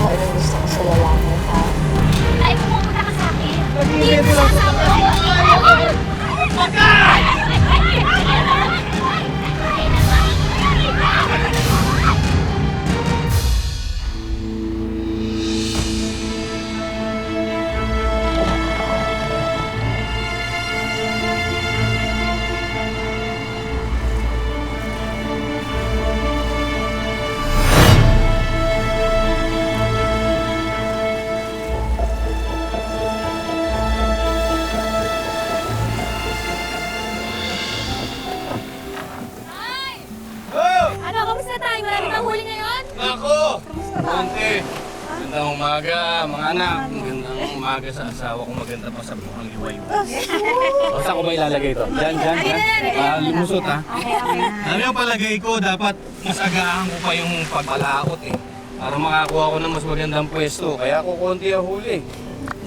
ako ng gusto ko sa lalaki, ha? Ay, pumunta ka sa akin. Nag-iingat lang. Ano, kamusta tayo? Marami kang huli ngayon? Ako! Monte! Magandang umaga, mga anak. Magandang umaga sa asawa ko. Maganda pa sa bukang liway. O, saan ko ba ilalagay ito? Diyan. Lumusot, ha? Alam yung palagay ko, dapat mas agahan ko pa yung pagpalaot, eh. Para makakuha ko ng mas magandang pwesto. Kaya ako konti ang huli.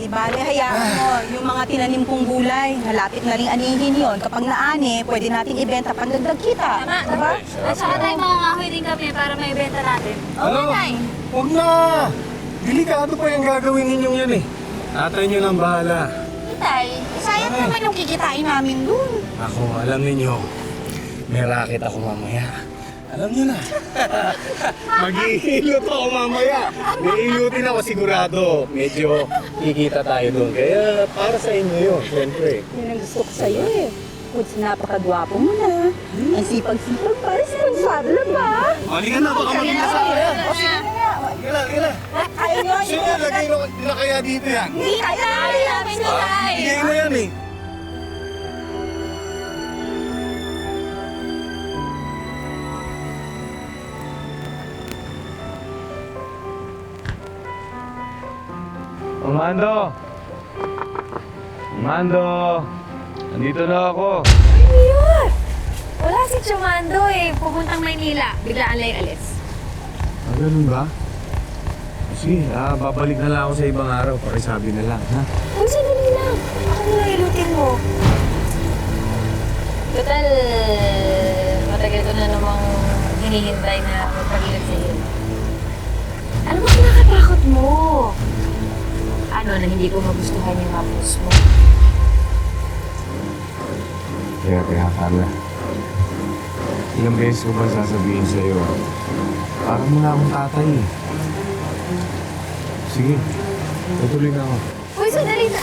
Di bale, hayaan mo, yung mga tinanim kong gulay, malapit na rin anihin yon. Kapag naani, pwede nating ibenta pandagdag kita. Tama, Diba? At saka tayo mga kahoy din kami para may benta natin. Ano? Nay. Huwag na! Delikado pa yung gagawin ninyong yan, eh. Tatay niyo lang bahala. Tay, sayang naman yung kikitain namin dun. Ako, alam ninyo, may racket ako mamaya. Alam niyo na. Mag-iilot ako mamaya. May ilutin ako sigurado. Medyo kikita tayo doon. Kaya para sa inyo yun, siyempre. Yun ang gusto ko sa'yo eh. Kuts, napakagwapo mo na. Ang sipag-sipag, para responsable ba? Halika na, baka maging sa akin. O sige na nga. Halika na. Kaya nyo, Sige, lagay na kaya dito yan. Hindi kaya namin na Bigay na yan eh. Mando! Mando! Nandito na ako. Ano yun? Wala si Chumando eh. Pupuntang Maynila. Biglaan lang yung alis. Ganun ba? Sige, babalik na lang ako sa ibang araw. Pakisabi na lang, ha? Uy, sandali lang. Ako na ilutin mo. Total, matagal ko na namang hinihintay na magpagilid sa'yo. Ano ba kinakatakot mo? Ano na hindi ko magustuhan yung hapos mo? Kaya, Carla. Ilang beses ko ba sasabihin sa'yo? Parang muna akong tatay eh. Sige, tutuloy na ako. Uy, sandali na!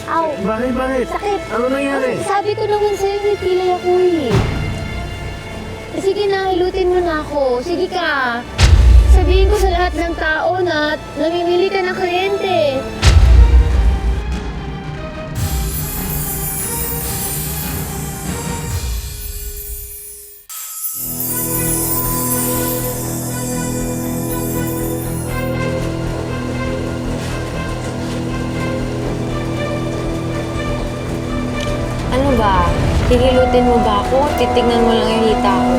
Aw! Bakit? Sakit! Ano nangyari? Sabi ko naman sa'yo, may pilay ako eh. Sige na, hilutin mo na ako. Sige ka. Sabihin ko sa lahat ng tao na namimili ka ng kliyente. Ano ba? Hihilutin mo ba ako? Titignan mo lang yung hita ko.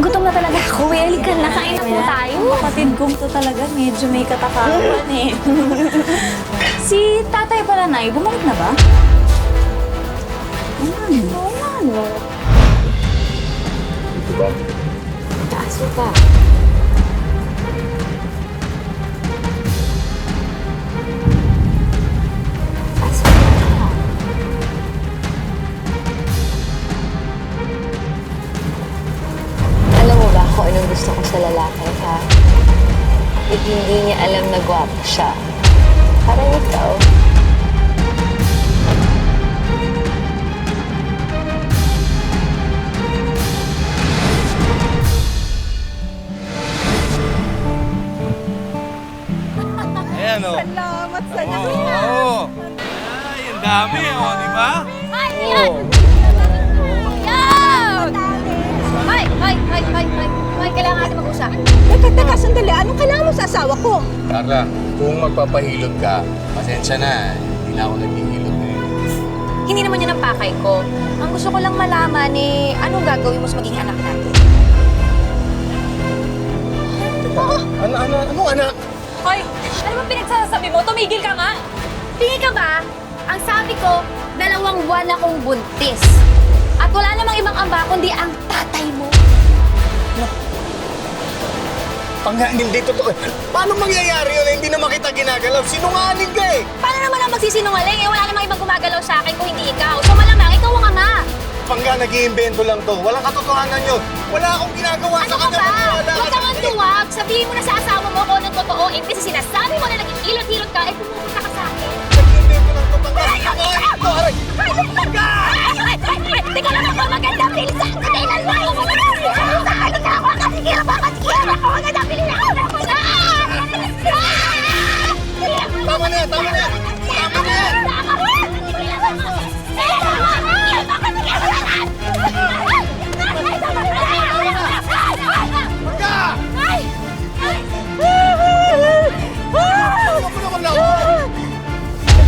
Gutom na talaga ako. Halika na, kain na po tayo. Kapatid kong to talaga, medyo may katakawan eh. Si tatay pala, Nay, bumalik na ba? Ano? Ito ba? Aso ka. Aso ka. Alam mo ba kung anong gusto ko sa lalaki, ha? At hindi niya alam na gwapo siya. Parang ikaw. Ayan o. Salamat sa Oo. Ay, ang dami o, di ba? Ay, yan! Yan! Ay, kailangan natin mag-usap. Teka, sandali. Anong kailangan mo sa asawa ko? Carla, kung magpapahilot ka, pasensya na. Hindi na ako naghihilot ngayon. Hindi naman yan ang pakay ko. Ang gusto ko lang malaman eh, anong gagawin mo sa maging anak natin? Anong anak? Hoy! Ano ba pinagsasabi mo? Tumigil ka nga! Tingin ka ba? Ang sabi ko, 2 buwan akong buntis. At wala namang ibang ama kundi ang tatay mo. Pangga, hindi totoo. Paano mangyayari yun na hindi naman kita ginagalaw? Sinungaling ka eh! Paano naman ang magsisinungaling? Eh, wala namang ibang gumagalaw sa akin kung hindi ikaw. So malamang, ikaw ang ama. Pangga, nag-iimbento lang to. Walang katotohanan yun. Wala akong ginagawa Ano sa ka kanya. ba? Maniwala Huwag ka kang sa tuwag. Sabihin mo na sa asawa mo kung anong totoo. Imbis na sinasabi mo na nag-iilot-hilot ka, eh pumupunta ka sa akin. Nag-iimbento lang to. Pangga, ako! Ito, aray! Teka lang ako, maganda, bilisan! Kailan mo ako maganda? Halika ako, kasikira ba? Kasikira ako, maganda, bilisan! Tama na yan! Tama na yan! Tama na yan! Pangga! Ako naman ako!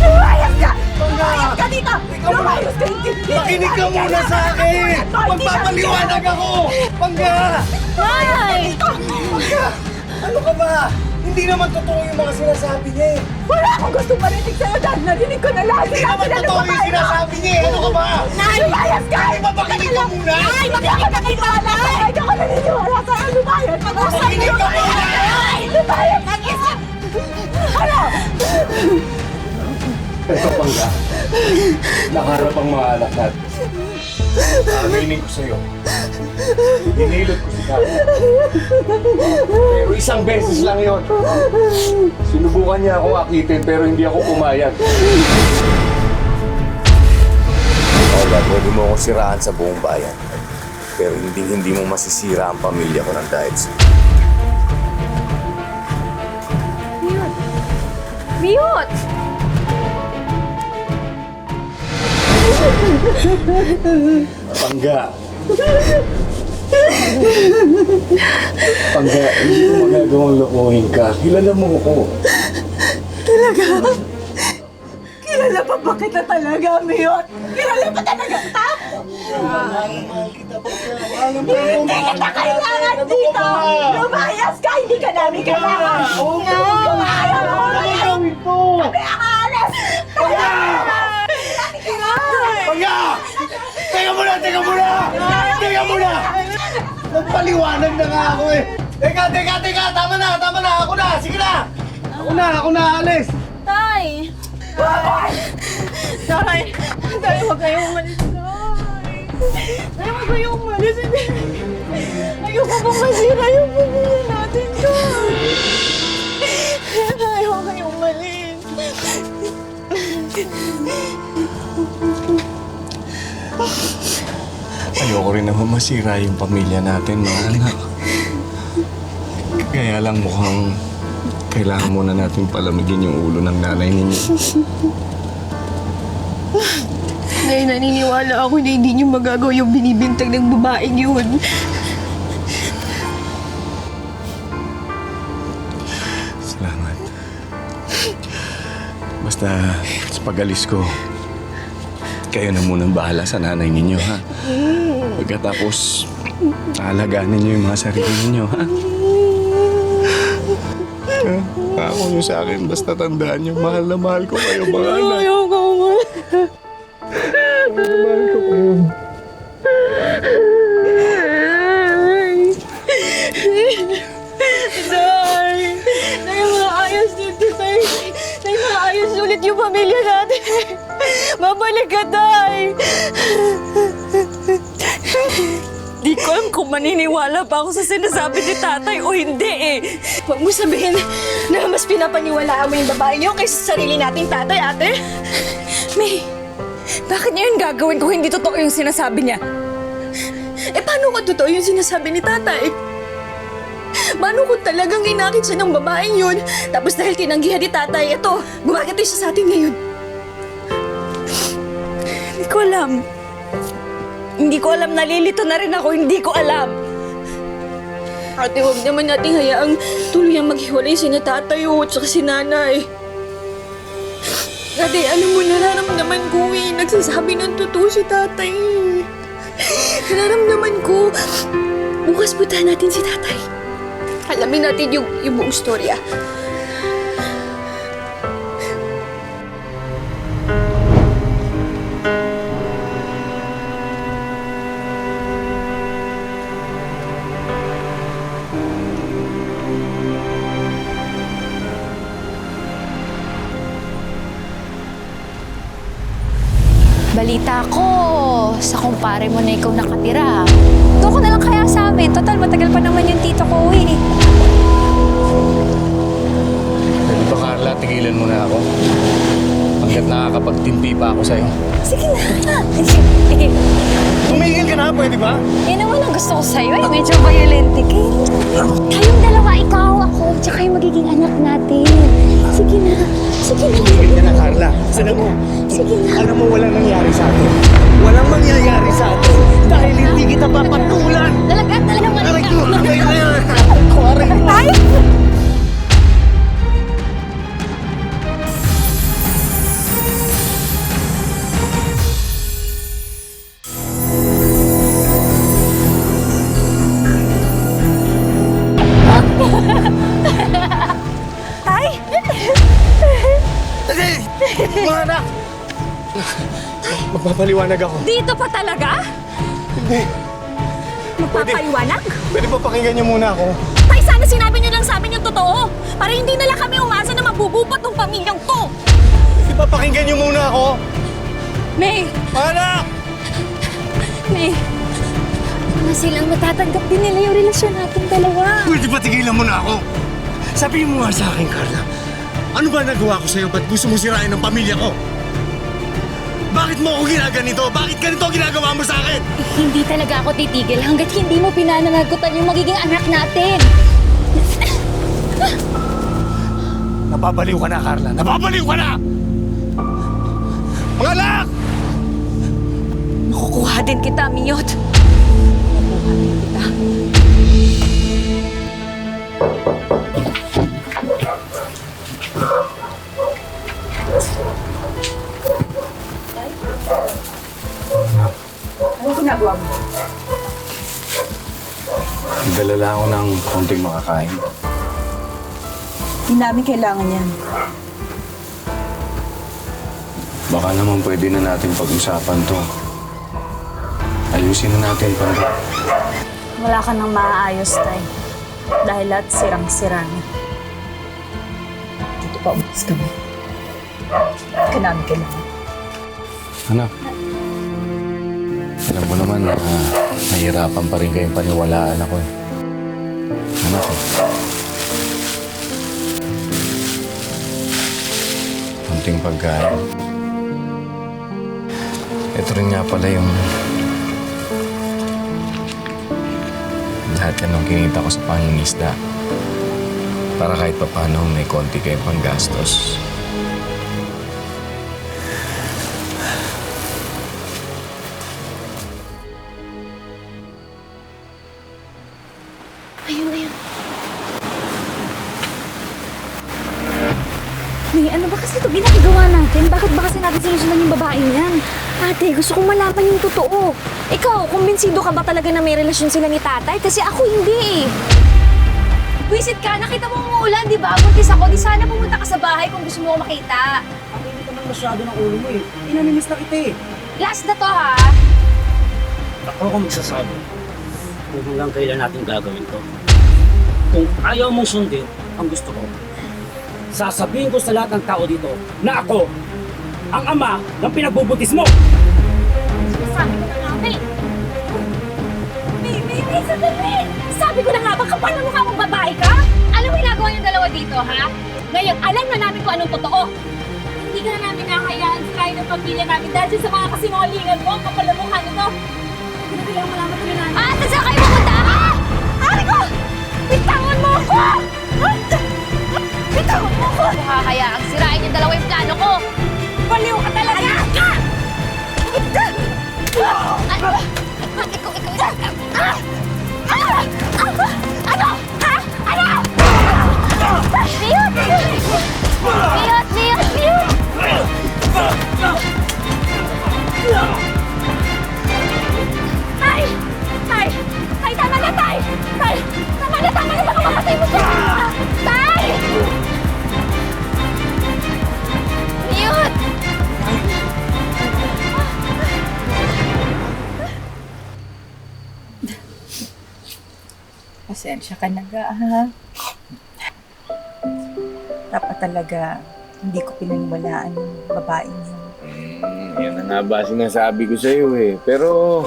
Lumayas ka! Pangga! Lumayas ka dito! Lumayas ka! Makinig ka muna sa akin! Magpapaliwanag ako! Pangga! Nay! Pangga! Ano ka ba? Hindi naman totoo yung mga sinasabi niya eh. Wala akong gusto marinig sa'yo dahil narinig ko na lahat. Hindi naman totoo yung sinasabi niya eh. Ano ka ba? Nay! Lumayas ka! Di ba makinig ka muna? Ay! Makinig ka naniniwala! Ay! Hindi ako naniniwala sa'yo! Lumayas! Mag-usap Makinig ka muna! Ay! Lumayas! Mag-isip! Ano? Ito, Pangga. Nakaharap ang mga anak natin. Aminin ko sa'yo. Hinilot ko si Kaya. Pero isang beses lang yon. Sinubukan niya akong akitin pero hindi ako pumayag. Paula, pwede mo akong siraan sa buong bayan. Pero hindi mo masisira ang pamilya ko ng dahil sa'yo. Mute! Pangga. Pangga, hindi ko magagawang lokohin ka. Kilala mo ako. Kilala pa ba kita talaga, Miyot? Kilala pa talaga kita? Hindi kita kailangan dito! Lumayas ka! Hindi ka namin kailangan! Oo nga! Lumayas mo! Gawin ko! Kami ang aalis! Pangga! Pangga! Teka muna! Teka muna! Teka muna! Nagpaliwanag na nga ako eh! Teka! Tama na! Ako na! Sige na! Ako na! Alis! Tay! Tay! Tay, huwag kayong umalis, Tay! Tay, huwag kayong umalis. Ayoko pong masira yung pamilya natin, Tay! Tay, huwag kayong umalis. Ayoko rin naman masira yung pamilya natin, mga anak. Kaya lang mukhang kailangan muna natin palamigin yung ulo ng nanay ninyo. Nay, naniniwala ako na hindi niyo magagawa yung binibintag ng babaeng yun. Salamat. Basta sa pag-alis ko, kayo na munang bahala sa nanay ninyo, ha? Pagkatapos, aalagaan ninyo yung mga sarili ninyo, ha? Ako nyo sa akin, basta tandaan nyo, mahal na mahal ko kayo, mga anak. Ayoko umalis. Mahal ko kayo. Tay! Tay, maayos dito, Tay! Tay, maayos ulit yung pamilya natin! Babalik ka, Tay! Di ko alam kung maniniwala pa ako sa sinasabi ni tatay o hindi eh. Huwag mo sabihin na mas pinapaniwalaan mo yung babae niyo kaysa sa sarili nating tatay, ate. May, bakit niya yun gagawin kung hindi totoo yung sinasabi niya? Eh, paano kung totoo yung sinasabi ni tatay? Paano kung talagang inakit siya ng babaeng yun? Tapos dahil tinanggihan ni tatay, ito, gumagatoy siya sa atin ngayon. Hindi ko alam. Hindi ko alam, nalilito na rin ako, hindi ko alam. Ate, huwag naman nating hayaang tuluyang maghiwalay si tatay at saka si nanay. Ate, alam mo, nararamdaman ko eh. Nagsasabi ng totoo si tatay. Nararamdaman ko. Bukas puntahan natin si tatay. Alamin natin yung buong storya. Balita ko, sa kumpare mo na ikaw nakatira. Doon ko na lang kaya sa amin. Total, matagal pa naman yung tito ko eh. Pwede ba, Carla, tigilan mo na ako? Hanggat nakakapagtimpi pa ako sa'yo. Sige na. Sige. Tumigil ka na, pwede ba? Yan naman ang gusto ko sa'yo eh. Medyo violent eh. Kayong dalawa, ikaw, ako, tsaka yung magiging anak natin. Sige na. Sige na. Tumigil ka na, Carla. Alam mo, Sige na. alam mo walang nangyari sa atin. Walang mangyayari sa atin dahil hindi kita papatulan. Talaga mali Aray ka. ko, aray ko. Aray ko. Ay! Ay! Mga anak! Magpapaliwanag ako. Dito pa talaga? Hindi. Magpapaliwanag? Pwede pa pakinggan niyo muna ako. Tay, sana sinabi niyo lang sa amin yung totoo. Para hindi na lang kami umasa na mabubupot ng pamilyang to. Pwede pa pakinggan niyo muna ako. May! Mga anak! May! Na silang matatanggap din nila yung relasyon natin dalawa. Pwede ba tigilan mo na ako? Sabihin mo nga sa akin, Carla. Ano ba nagawa ko sa'yo? Ba't gusto mo sirain ang pamilya ko? Bakit mo ako ginaganito? Bakit ganito ang ginagawa mo sa akin? Hindi talaga ako titigil hanggat hindi mo pinananagutan yung magiging anak natin. Napabaliw ka na, Carla. Napabaliw ka na! Mga anak! Nakukuha din kita, Miyot. Nakukuha din kita. Nagdala lang ako ng konting makakain. Hindi namin kailangan yan. Baka naman pwede na natin pag-usapan to. Ayusin na natin para... Wala ka nang maaayos, Tay. Dahil lahat sirang-sira na. Dito pa, umalis kami. Ka namin kailangan. Anak, alam mo naman na nahihirapan pa rin kayong paniwalaan ako eh. Anak eh. Konting pagkain. Ito rin nga pala yung lahat yan ng kinita ko sa pangingisda. Para kahit pa paano may konti kayong panggastos. May ano ba kasi ito ginagawa natin? Bakit ba kasi natin sinusundan yung babaeng yan? Ate, gusto kong malaman yung totoo. Ikaw, kumbinsido ka ba talaga na may relasyon sila ni tatay? Kasi ako hindi eh. Wisit ka, nakita mo umuulan, di ba? Buntis ako, di sana pumunta ka sa bahay kung gusto mo ko makita. Ang hindi naman masyado ng ulo mo eh. Inanimiss na kita eh. Last na to ha. Ako magsasabi kung hanggang kailan natin gagawin to. Kung ayaw mong sundin ang gusto ko, sasabihin ko sa lahat ng tao dito na ako ang ama ng pinagbubuntis mo! Sabi ko na nga, May! May, sandali! Sabi ko na nga, baka kapal na mukha mong babae ka? Alam mo ginagawa yung dalawa dito, ha? Ngayon, alam na namin kung anong totoo. Hindi ka na namin nakakayaan sa kain ng pamilya namin dahil sa mga kasinungalingan mo, kapal na mukha nito. Hindi na kailangan malaman ko na namin. Ah, saan kayo pupunta? Ari ko! Bitawan mo ako! Bitawan mo ako! Nakakayaang sirain yung dalawa yung plano ko. Baliw ka talaga! Ano? Ha? Ano? Miyot! Miyot! Miyot! Miyot! Tay! Tay! Tay, tama na, Tay! Tay! Tama na! Baka mamatay mo siya! Tay! Miyot! Pasensya ka na ga, ha? Dapat talaga hindi ko pinaniwalaan yung babaeng yun. Yan na nga ba sinasabi ko sa'yo eh. Pero,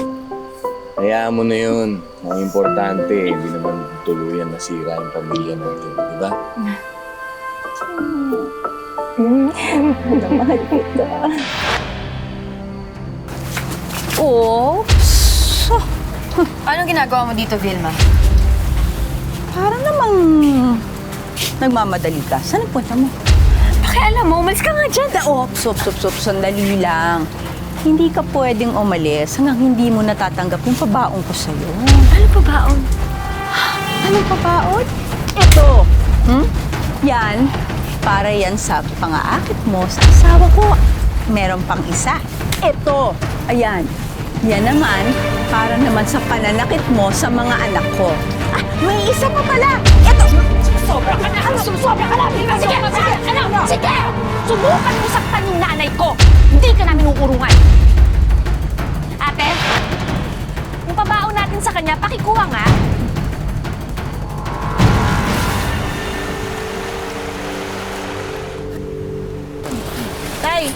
hayaan mo na yun. Ang importante, hindi naman tuluyan nasira yung pamilya natin. Di ba? Mahal kita. Oo. Anong ginagawa mo dito, Vilma? Parang namang nagmamadali ka. Saan ang punta mo? Pakialam mo, umalis ka nga dyan. Sandali lang. Hindi ka pwedeng umalis hanggang hindi mo natatanggap yung pabaong ko sa'yo. Ano pa baon? Anong pabaon? Ito. Yan. Para yan sa pang-aakit mo sa asawa ko. Meron pang isa. Ito. Ayan. Yan naman, para naman sa pananakit mo sa mga anak ko. Ah, may isa pa pala. Ito. Sobra ka na! Sobra ka na! Sige! Sige! Subukan mo saktan yung nanay ko! Hindi ka namin uurungan! Ate, yung pabaon natin sa kanya, pakikuha nga. Tay,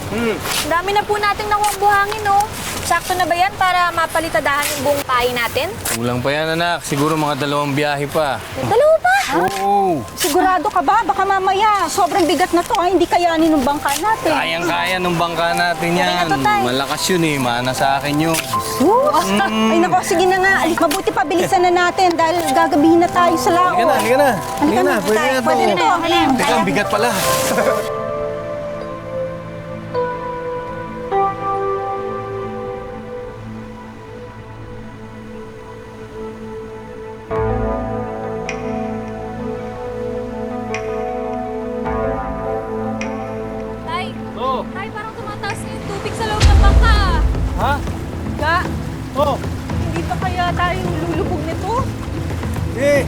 dami na po nating nakuha buhangin, no? Sakto na ba yan para mapalitadahan yung buong pahay natin? Kulang pa yan, anak. Siguro mga 2 biyahe pa. Dalawa pa? Oo. Sigurado ka ba? Baka mamaya, sobrang bigat na to. Hindi kayanin ng bangka natin. Kayang-kaya nung bangka natin yan. na to, Tay. Malakas yun eh. Mana sa akin yun. Sus! Ay nako, sige na nga. Mabuti pa, bilisan na natin dahil gagabihin na tayo sa lao. Halika na. Halika na, Pwede na to. pwede na to. Teka, ang bigat pala. Tay, Oo. Tay, parang tumataas na yung tubig sa loob ng bangka. Ha? Ga, Oo. hindi pa kaya tayo lulubog nito? Eh,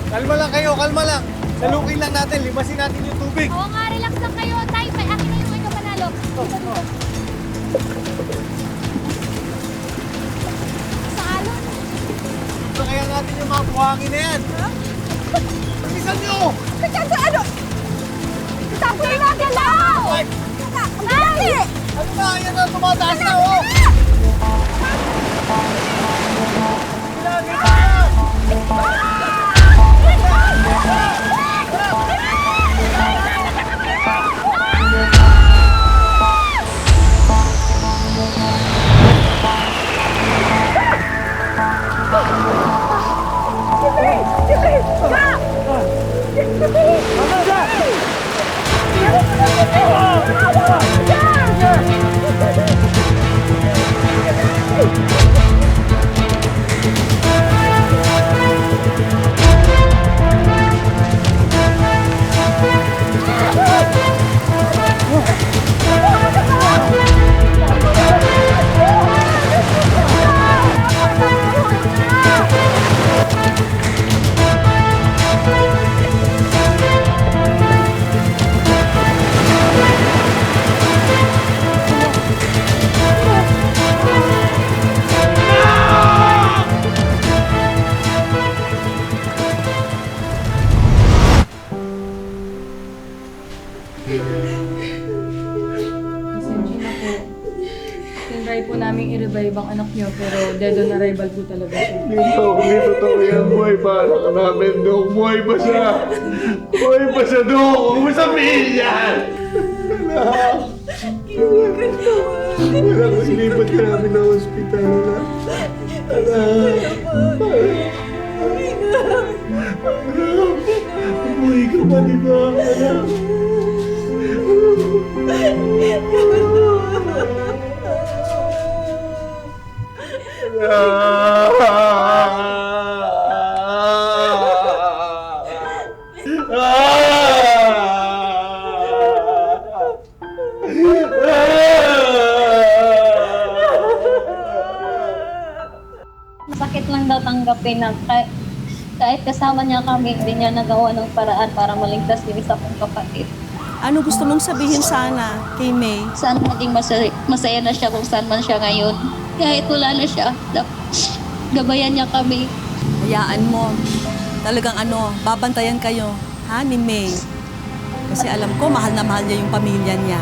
kalma lang kayo, kalma lang. Salukin lang natin, limasin natin yung tubig. Oo nga, relax lang kayo. Tay, may akin na yung ikaw panalo. Sa alon. Ito kaya natin yung mga buhangin na yan. Bilisan nyo! Teka, sa ano? Tapunin natin daw! Ay, Tay! ano na? Ayan na, tumataas na, oh! Lagi na! Tinry po namin i-revive ang anak niyo, pero dead on arrival po talaga siya. Hindi totoo yan, boy. Para ka namin, Dok. Buhay pa siya. Buhay pa siya, Dok. Huwag mo sabihin yan. Anak. Anak, ilipat ka namin ng hospital, anak. Anak. Anak. Buhay ka pa, di ba? Anak. Sakit lang daw tanggapin na kahit kasama niya kami, hindi niya nagawa ng paraan para maligtas din sa kong kapatid. Ano gusto mong sabihin sana kay May? Sana maging masaya na siya kung saan man siya ngayon. Kahit wala na siya, gabayan niya kami. Hayaan mo. Talagang babantayan kayo, ha, ni May. Kasi alam ko, mahal na mahal niya yung pamilya niya.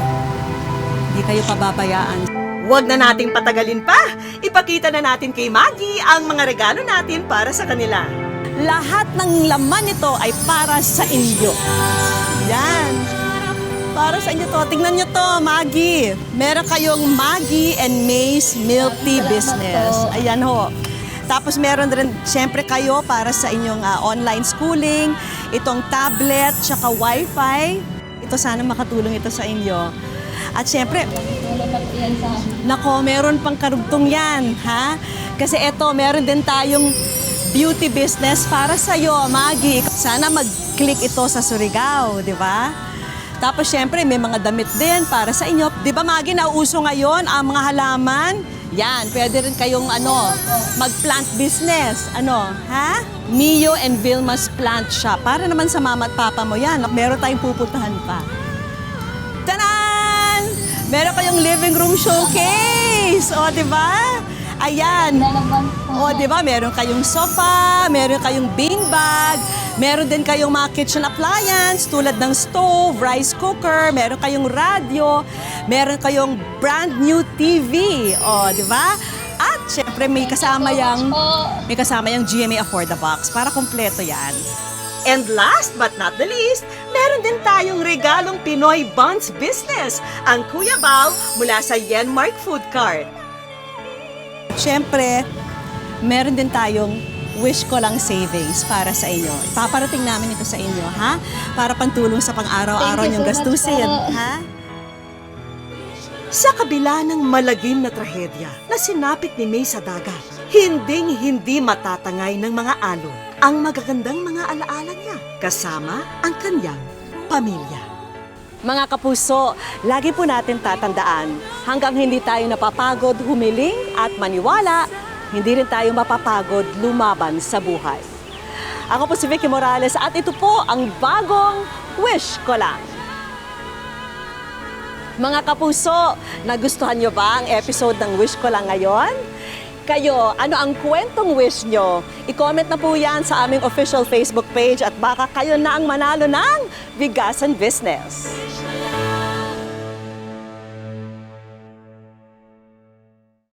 Hindi kayo pababayaan. Huwag na nating patagalin pa. Ipakita na natin kay Maggie ang mga regalo natin para sa kanila. Lahat ng laman nito ay para sa inyo. Yan. Para sa inyo to. Tingnan nyo to, Maggie. Meron kayong Maggie and May's Milk Tea Business. Ayan ho. Tapos meron rin, syempre kayo para sa inyong online schooling, itong tablet, tsaka wifi. Ito sana makatulong ito sa inyo. At syempre, nako, meron pang karugtong yan, ha? Kasi ito, meron din tayong beauty business para sa'yo, Maggie. Sana mag-click ito sa Surigao, di ba? Tapos syempre, may mga damit din para sa inyo. Di ba, Maggie, nauuso ngayon ang mga halaman? Yan, pwede rin kayong mag-plant business. Ha? Mio and Vilma's Plant Shop. Para naman sa mama at papa mo yan. Meron tayong pupuntahan pa. Tanan! Meron kayong living room showcase. O, di ba? Ayan. O, di ba? Meron kayong sofa, meron kayong beanbag, meron din kayong mga kitchen appliance tulad ng stove, rice cooker, meron kayong radio, meron kayong brand new TV. O, di ba? At syempre may kasama yung GMA Afford the Box para kumpleto yan. And last but not the least, meron din tayong regalong Pinoy Buns Business, ang Kuya Bao mula sa Yenmark Food Cart. Siyempre, meron din tayong wish ko lang savings para sa inyo. Paparating namin ito sa inyo, ha? Para pantulong sa pang-araw-araw niyong gastusin, ha? Sa kabila ng malagim na trahedya na sinapit ni May sa dagat, hinding-hindi matatangay ng mga alon ang magagandang mga alaala niya kasama ang kanyang pamilya. Mga kapuso, lagi po natin tatandaan, hanggang hindi tayo napapagod humiling at maniwala, hindi rin tayo mapapagod lumaban sa buhay. Ako po si Vicky Morales at ito po ang bagong Wish Ko Lang. Mga kapuso, nagustuhan nyo ba ang episode ng Wish Ko Lang ngayon? Kayo, ano ang kwentong wish nyo? I-comment na po yan sa aming official Facebook page at baka kayo na ang manalo ng Bigasan Business.